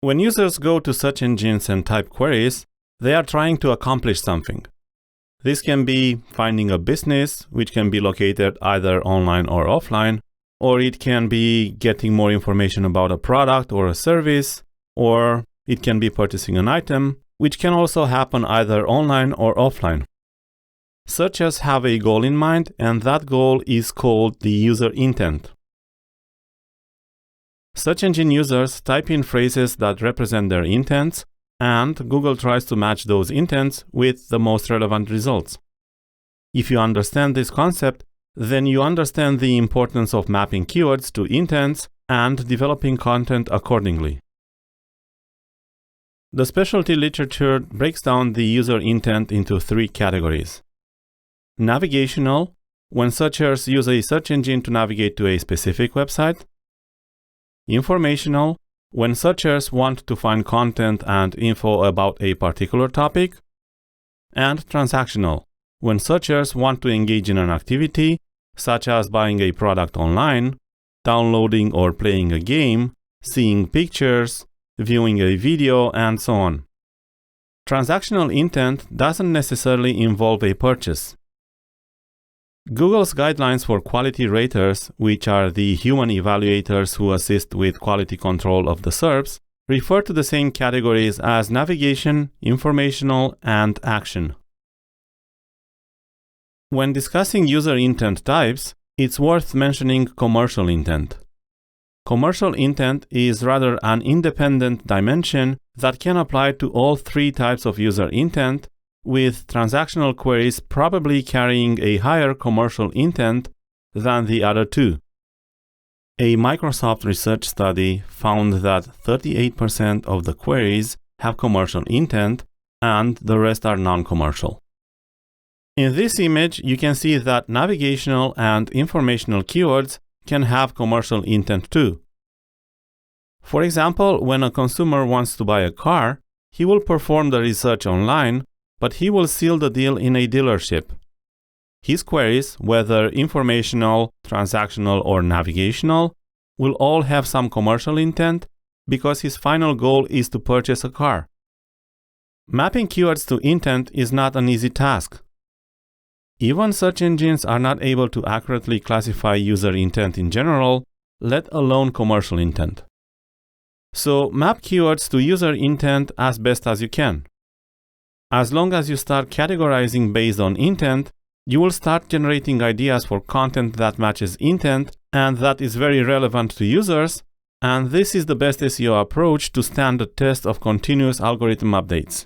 When users go to search engines and type queries, they are trying to accomplish something. This can be finding a business, which can be located either online or offline, or it can be getting more information about a product or a service, or it can be purchasing an item, which can also happen either online or offline. Searchers have a goal in mind, and that goal is called the user intent. Search engine users type in phrases that represent their intents, and Google tries to match those intents with the most relevant results. If you understand this concept, then you understand the importance of mapping keywords to intents and developing content accordingly. The specialty literature breaks down the user intent into 3 categories. Navigational, when searchers use a search engine to navigate to a specific website. Informational, when searchers want to find content and info about a particular topic. And transactional, when searchers want to engage in an activity, such as buying a product online, downloading or playing a game, seeing pictures, viewing a video, and so on. Transactional intent doesn't necessarily involve a purchase. Google's guidelines for quality raters, which are the human evaluators who assist with quality control of the SERPs, refer to the same categories as navigation, informational, and action. When discussing user intent types, it's worth mentioning commercial intent. Commercial intent is rather an independent dimension that can apply to all 3 types of user intent, with transactional queries probably carrying a higher commercial intent than the other 2. A Microsoft research study found that 38% of the queries have commercial intent and the rest are non-commercial. In this image, you can see that navigational and informational keywords can have commercial intent too. For example, when a consumer wants to buy a car, he will perform the research online, but he will seal the deal in a dealership. His queries, whether informational, transactional, or navigational, will all have some commercial intent because his final goal is to purchase a car. Mapping keywords to intent is not an easy task. Even search engines are not able to accurately classify user intent in general, let alone commercial intent. So map keywords to user intent as best as you can. As long as you start categorizing based on intent, you will start generating ideas for content that matches intent and that is very relevant to users, and this is the best SEO approach to stand the test of continuous algorithm updates.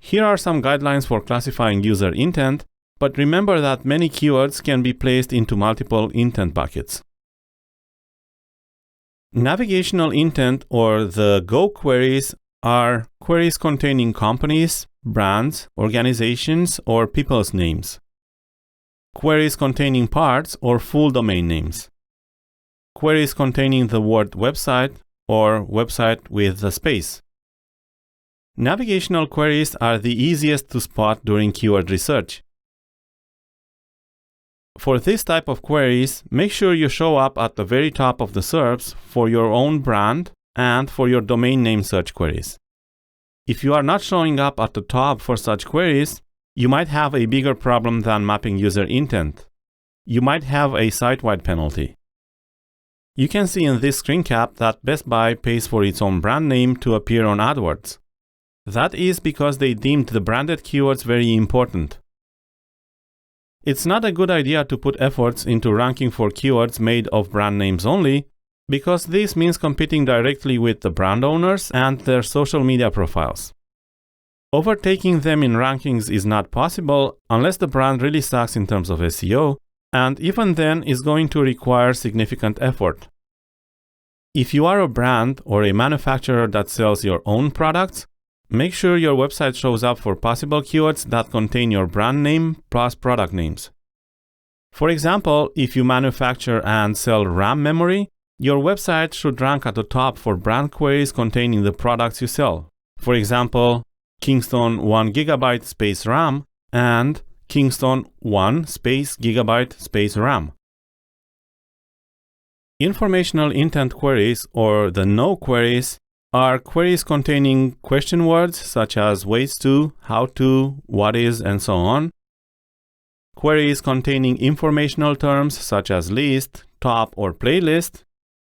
Here are some guidelines for classifying user intent, but remember that many keywords can be placed into multiple intent buckets. Navigational intent, or the Go queries, are queries containing companies, brands, organizations, or people's names. Queries containing parts or full domain names. Queries containing the word website or website with a space. Navigational queries are the easiest to spot during keyword research. For this type of queries, make sure you show up at the very top of the SERPs for your own brand and for your domain name search queries. If you are not showing up at the top for such queries, you might have a bigger problem than mapping user intent. You might have a site-wide penalty. You can see in this screen cap that Best Buy pays for its own brand name to appear on AdWords. That is because they deemed the branded keywords very important. It's not a good idea to put efforts into ranking for keywords made of brand names only, because this means competing directly with the brand owners and their social media profiles. Overtaking them in rankings is not possible unless the brand really sucks in terms of SEO, and even then is going to require significant effort. If you are a brand or a manufacturer that sells your own products, make sure your website shows up for possible keywords that contain your brand name plus product names. For example, if you manufacture and sell RAM memory, your website should rank at the top for brand queries containing the products you sell. For example, Kingston 1GB space RAM and Kingston 1 space GB space RAM. Informational intent queries, or the no queries, are queries containing question words such as ways to, how to, what is, and so on. Queries containing informational terms such as list, top, or playlist.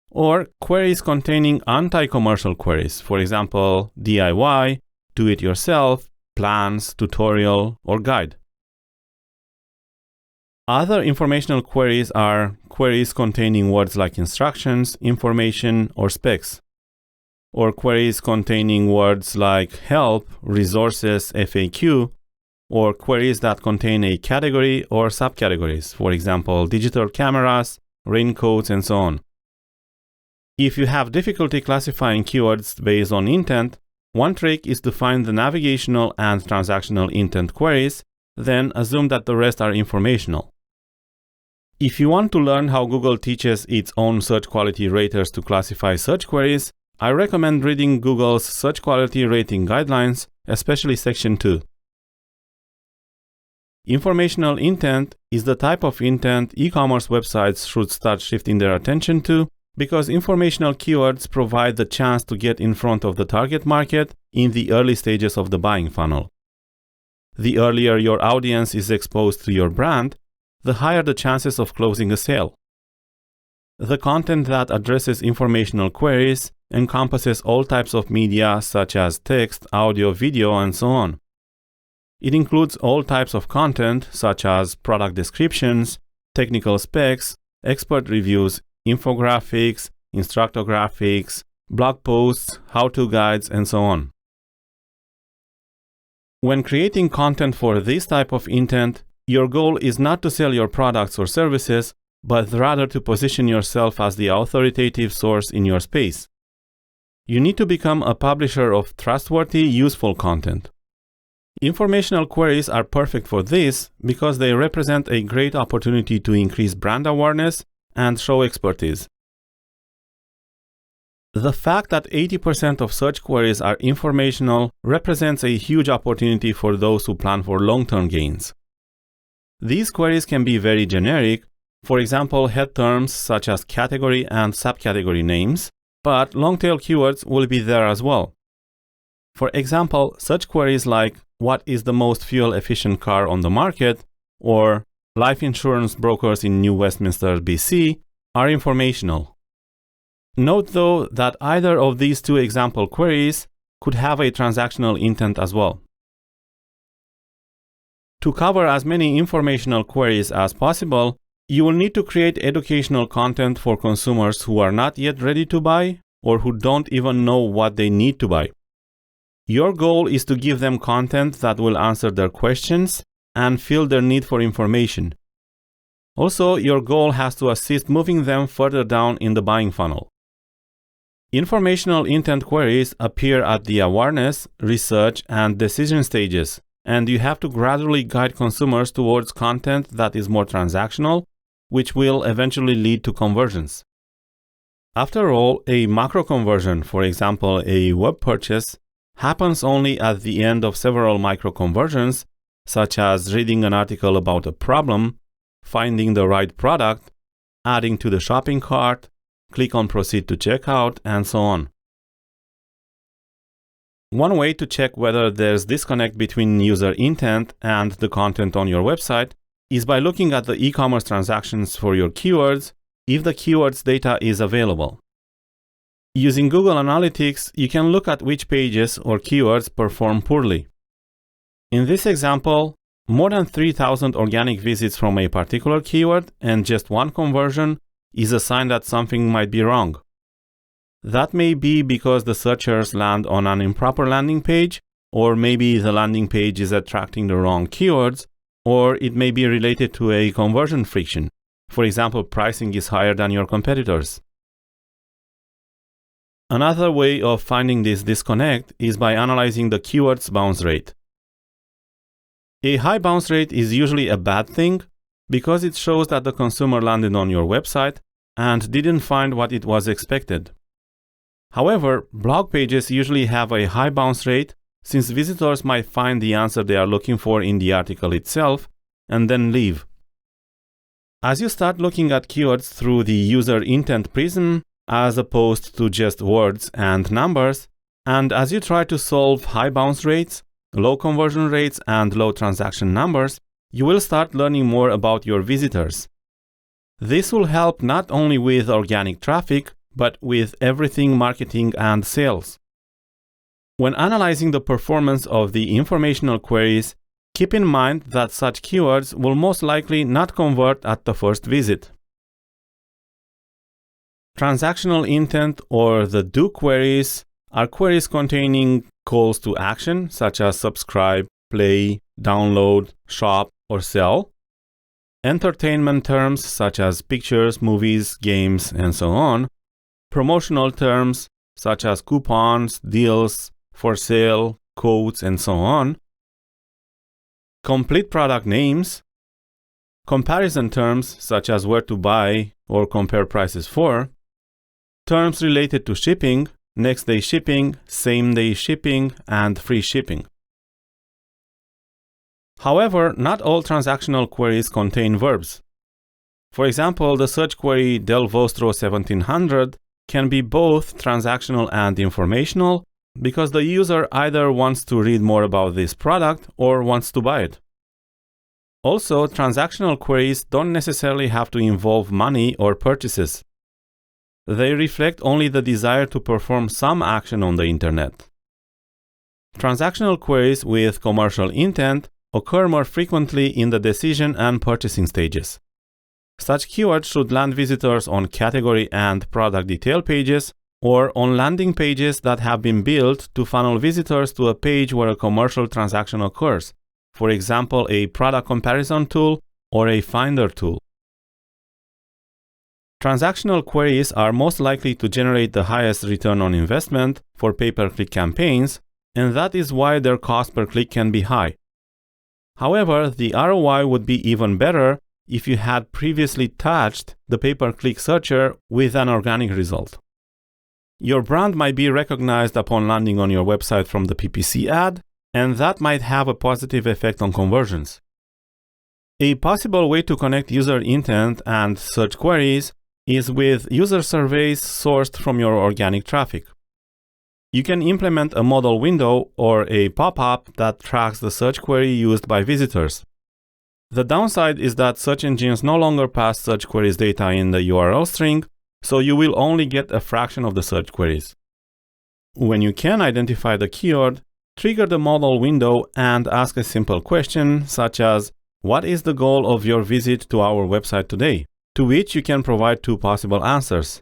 Or queries containing anti-commercial queries, for example, DIY, do-it-yourself, plans, tutorial, or guide. Other informational queries are queries containing words like instructions, information, or specs. Or queries containing words like help, resources, FAQ, or queries that contain a category or subcategories, for example, digital cameras, raincoats, and so on. If you have difficulty classifying keywords based on intent, one trick is to find the navigational and transactional intent queries, then assume that the rest are informational. If you want to learn how Google teaches its own search quality raters to classify search queries, I recommend reading Google's Search Quality Rating Guidelines, especially Section 2. Informational intent is the type of intent e-commerce websites should start shifting their attention to, because informational keywords provide the chance to get in front of the target market in the early stages of the buying funnel. The earlier your audience is exposed to your brand, the higher the chances of closing a sale. The content that addresses informational queries encompasses all types of media such as text, audio, video, and so on. It includes all types of content such as product descriptions, technical specs, expert reviews, infographics, instructographics, blog posts, how-to guides, and so on. When creating content for this type of intent, your goal is not to sell your products or services, but rather to position yourself as the authoritative source in your space. You need to become a publisher of trustworthy, useful content. Informational queries are perfect for this because they represent a great opportunity to increase brand awareness and show expertise. The fact that 80% of search queries are informational represents a huge opportunity for those who plan for long-term gains. These queries can be very generic, for example, head terms such as category and subcategory names, but long-tail keywords will be there as well. For example, such queries like what is the most fuel-efficient car on the market, or life insurance brokers in New Westminster, BC, are informational. Note though that either of these two example queries could have a transactional intent as well. To cover as many informational queries as possible, you will need to create educational content for consumers who are not yet ready to buy or who don't even know what they need to buy. Your goal is to give them content that will answer their questions and fill their need for information. Also, your goal has to assist moving them further down in the buying funnel. Informational intent queries appear at the awareness, research, and decision stages, and you have to gradually guide consumers towards content that is more transactional, which will eventually lead to conversions. After all, a macro conversion, for example, a web purchase, happens only at the end of several micro conversions, such as reading an article about a problem, finding the right product, adding to the shopping cart, click on proceed to checkout, and so on. One way to check whether there's disconnect between user intent and the content on your website is by looking at the e-commerce transactions for your keywords if the keywords data is available. Using Google Analytics, you can look at which pages or keywords perform poorly. In this example, more than 3,000 organic visits from a particular keyword and just one conversion is a sign that something might be wrong. That may be because the searchers land on an improper landing page, or maybe the landing page is attracting the wrong keywords, or it may be related to a conversion friction. For example, pricing is higher than your competitors. Another way of finding this disconnect is by analyzing the keyword's bounce rate. A high bounce rate is usually a bad thing because it shows that the consumer landed on your website and didn't find what it was expected. However, blog pages usually have a high bounce rate since visitors might find the answer they are looking for in the article itself and then leave. As you start looking at keywords through the user intent prism, as opposed to just words and numbers, And as you try to solve high bounce rates, low conversion rates, and low transaction numbers, you will start learning more about your visitors. This will help not only with organic traffic, but with everything marketing and sales. When analyzing the performance of the informational queries, keep in mind that such keywords will most likely not convert at the first visit. Transactional intent, or the do queries, are queries containing calls to action such as subscribe, play, download, shop, or sell. Entertainment terms such as pictures, movies, games, and so on. Promotional terms such as coupons, deals, for sale, codes, and so on. Complete product names. Comparison terms such as where to buy or compare prices for. Terms related to shipping, next day shipping, same day shipping, and free shipping. However, not all transactional queries contain verbs. For example, the search query Del Vostro 1700 can be both transactional and informational because the user either wants to read more about this product or wants to buy it. Also, transactional queries don't necessarily have to involve money or purchases. They reflect only the desire to perform some action on the internet. Transactional queries with commercial intent occur more frequently in the decision and purchasing stages. Such keywords should land visitors on category and product detail pages or on landing pages that have been built to funnel visitors to a page where a commercial transaction occurs, for example, a product comparison tool or a finder tool. Transactional queries are most likely to generate the highest return on investment for pay-per-click campaigns, and that is why their cost per click can be high. However, the ROI would be even better if you had previously touched the pay-per-click searcher with an organic result. Your brand might be recognized upon landing on your website from the PPC ad, and that might have a positive effect on conversions. A possible way to connect user intent and search queries is with user surveys sourced from your organic traffic. You can implement a model window or a pop-up that tracks the search query used by visitors. The downside is that search engines no longer pass search queries data in the URL string, so you will only get a fraction of the search queries. When you can identify the keyword, trigger the model window and ask a simple question such as, "What is the goal of your visit to our website today?" To which you can provide two possible answers.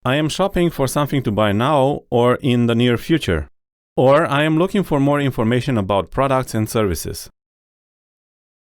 "I am shopping for something to buy now or in the near future." Or "I am looking for more information about products and services."